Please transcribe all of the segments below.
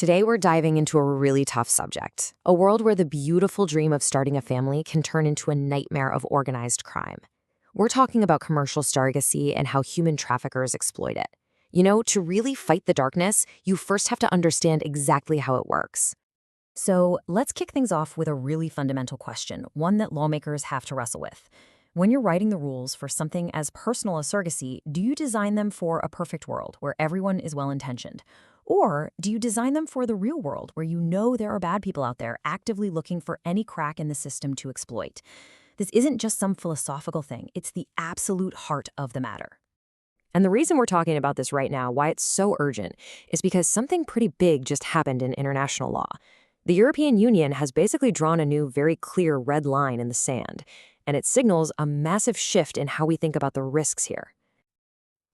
Today, we're diving into a really tough subject, a world where the beautiful dream of starting a family can turn into a nightmare of organized crime. We're talking about commercial surrogacy and how human traffickers exploit it. You know, to really fight the darkness, you first have to understand exactly how it works. So let's kick things off with a really fundamental question, one that lawmakers have to wrestle with. When you're writing the rules for something as personal as surrogacy, do you design them for a perfect world where everyone is well-intentioned? Or do you design them for the real world where you know there are bad people out there actively looking for any crack in the system to exploit? This isn't just some philosophical thing, it's the absolute heart of the matter. And the reason we're talking about this right now, why it's so urgent, is because something pretty big just happened in international law. The European Union has basically drawn a new, very clear red line in the sand, and it signals a massive shift in how we think about the risks here.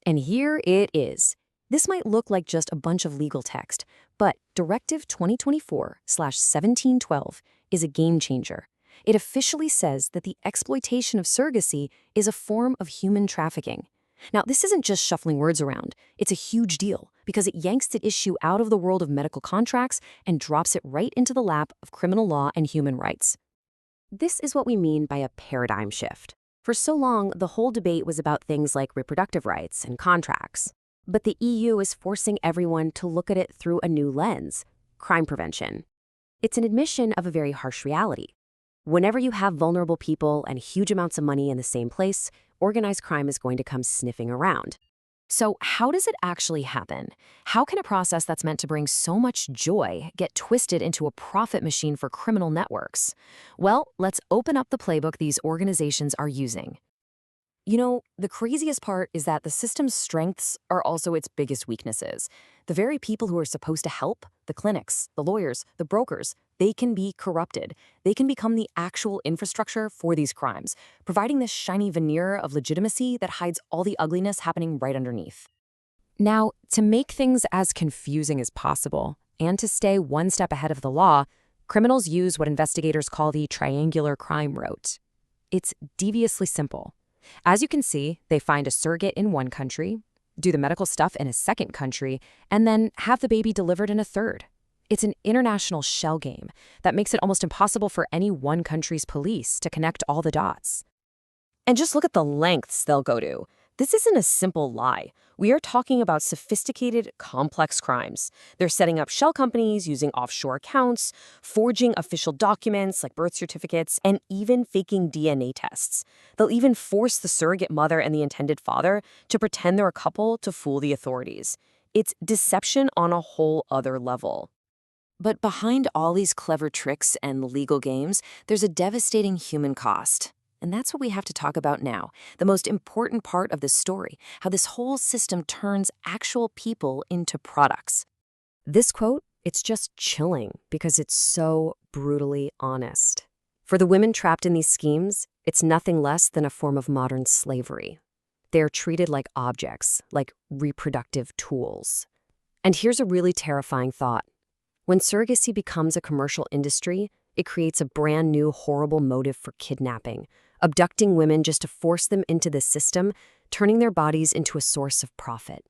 And here it is. This might look like just a bunch of legal text, but Directive 2024/1712 is a game changer. It officially says that the exploitation of surrogacy is a form of human trafficking. Now, this isn't just shuffling words around. It's a huge deal because it yanks the issue out of the world of medical contracts and drops it right into the lap of criminal law and human rights. This is what we mean by a paradigm shift. For so long, the whole debate was about things like reproductive rights and contracts. But the EU is forcing everyone to look at it through a new lens: crime prevention. It's an admission of a very harsh reality. Whenever you have vulnerable people and huge amounts of money in the same place, organized crime is going to come sniffing around. So how does it actually happen? How can a process that's meant to bring so much joy get twisted into a profit machine for criminal networks? Well, let's open up the playbook these organizations are using. You know, the craziest part is that the system's strengths are also its biggest weaknesses. The very people who are supposed to help, the clinics, the lawyers, the brokers, they can be corrupted. They can become the actual infrastructure for these crimes, providing this shiny veneer of legitimacy that hides all the ugliness happening right underneath. Now, to make things as confusing as possible, and to stay one step ahead of the law, criminals use what investigators call the triangular crime route. It's deviously simple. As you can see, they find a surrogate in one country, do the medical stuff in a second country, and then have the baby delivered in a third. It's an international shell game that makes it almost impossible for any one country's police to connect all the dots. And just look at the lengths they'll go to. This isn't a simple lie. We are talking about sophisticated, complex crimes. They're setting up shell companies, using offshore accounts, forging official documents like birth certificates, and even faking DNA tests. They'll even force the surrogate mother and the intended father to pretend they're a couple to fool the authorities. It's deception on a whole other level. But behind all these clever tricks and legal games, there's a devastating human cost. And that's what we have to talk about now, the most important part of this story, how this whole system turns actual people into products. This quote, it's just chilling because it's so brutally honest. For the women trapped in these schemes, it's nothing less than a form of modern slavery. They're treated like objects, like reproductive tools. And here's a really terrifying thought. When surrogacy becomes a commercial industry, it creates a brand new horrible motive for kidnapping, abducting women just to force them into the system, turning their bodies into a source of profit.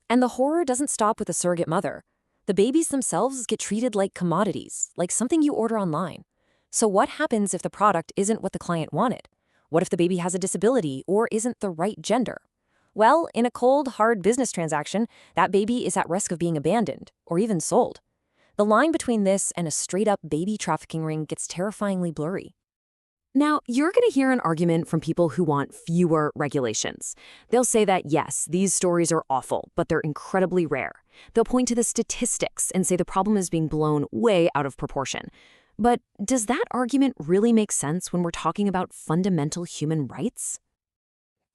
And the horror doesn't stop with the surrogate mother. The babies themselves get treated like commodities, like something you order online. So what happens if the product isn't what the client wanted? What if the baby has a disability or isn't the right gender? Well, in a cold, hard business transaction, that baby is at risk of being abandoned or even sold. The line between this and a straight-up baby trafficking ring gets terrifyingly blurry. Now, you're going to hear an argument from people who want fewer regulations. They'll say that, yes, these stories are awful, but they're incredibly rare. They'll point to the statistics and say the problem is being blown way out of proportion. But does that argument really make sense when we're talking about fundamental human rights?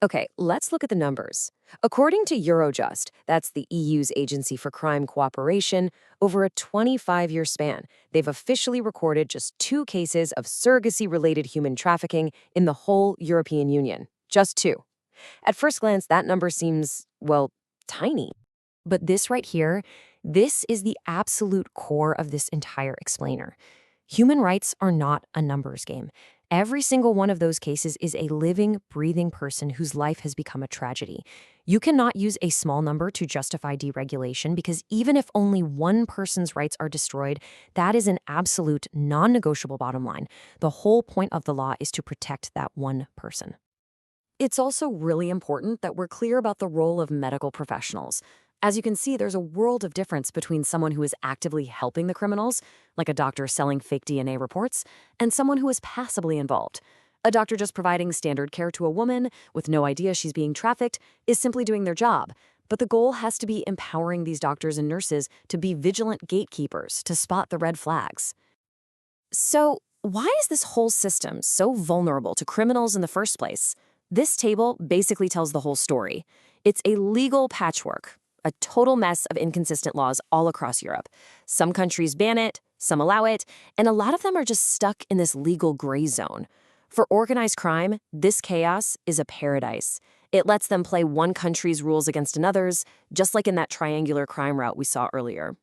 Okay, let's look at the numbers. According to Eurojust, that's the EU's Agency for Crime Cooperation, over a 25-year span, they've officially recorded just 2 cases of surrogacy-related human trafficking in the whole European Union. Just 2. At first glance, that number seems, well, tiny. But this right here, this is the absolute core of this entire explainer. Human rights are not a numbers game. Every single one of those cases is a living, breathing person whose life has become a tragedy. You cannot use a small number to justify deregulation because even if only one person's rights are destroyed, that is an absolute, non-negotiable bottom line. The whole point of the law is to protect that one person. It's also really important that we're clear about the role of medical professionals. As you can see, there's a world of difference between someone who is actively helping the criminals, like a doctor selling fake DNA reports, and someone who is passively involved. A doctor just providing standard care to a woman with no idea she's being trafficked is simply doing their job. But the goal has to be empowering these doctors and nurses to be vigilant gatekeepers, to spot the red flags. So, why is this whole system so vulnerable to criminals in the first place? This table basically tells the whole story. It's a legal patchwork. A total mess of inconsistent laws all across Europe. Some countries ban it, some allow it, and a lot of them are just stuck in this legal gray zone. For organized crime, this chaos is a paradise. It lets them play one country's rules against another's, just like in that triangular crime route we saw earlier.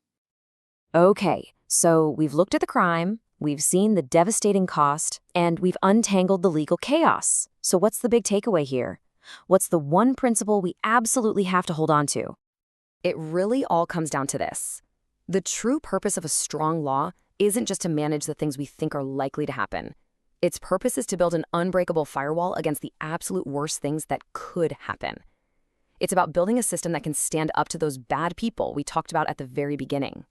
Okay, so we've looked at the crime, we've seen the devastating cost, and we've untangled the legal chaos. So what's the big takeaway here? What's the one principle we absolutely have to hold on to? It really all comes down to this. The true purpose of a strong law isn't just to manage the things we think are likely to happen. Its purpose is to build an unbreakable firewall against the absolute worst things that could happen. It's about building a system that can stand up to those bad people we talked about at the very beginning.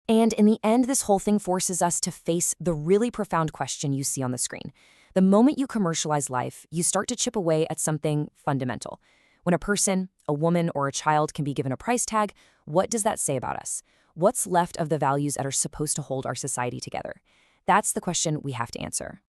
And in the end, this whole thing forces us to face the really profound question you see on the screen. The moment you commercialize life, you start to chip away at something fundamental. When a person, a woman, or a child can be given a price tag, what does that say about us? What's left of the values that are supposed to hold our society together? That's the question we have to answer.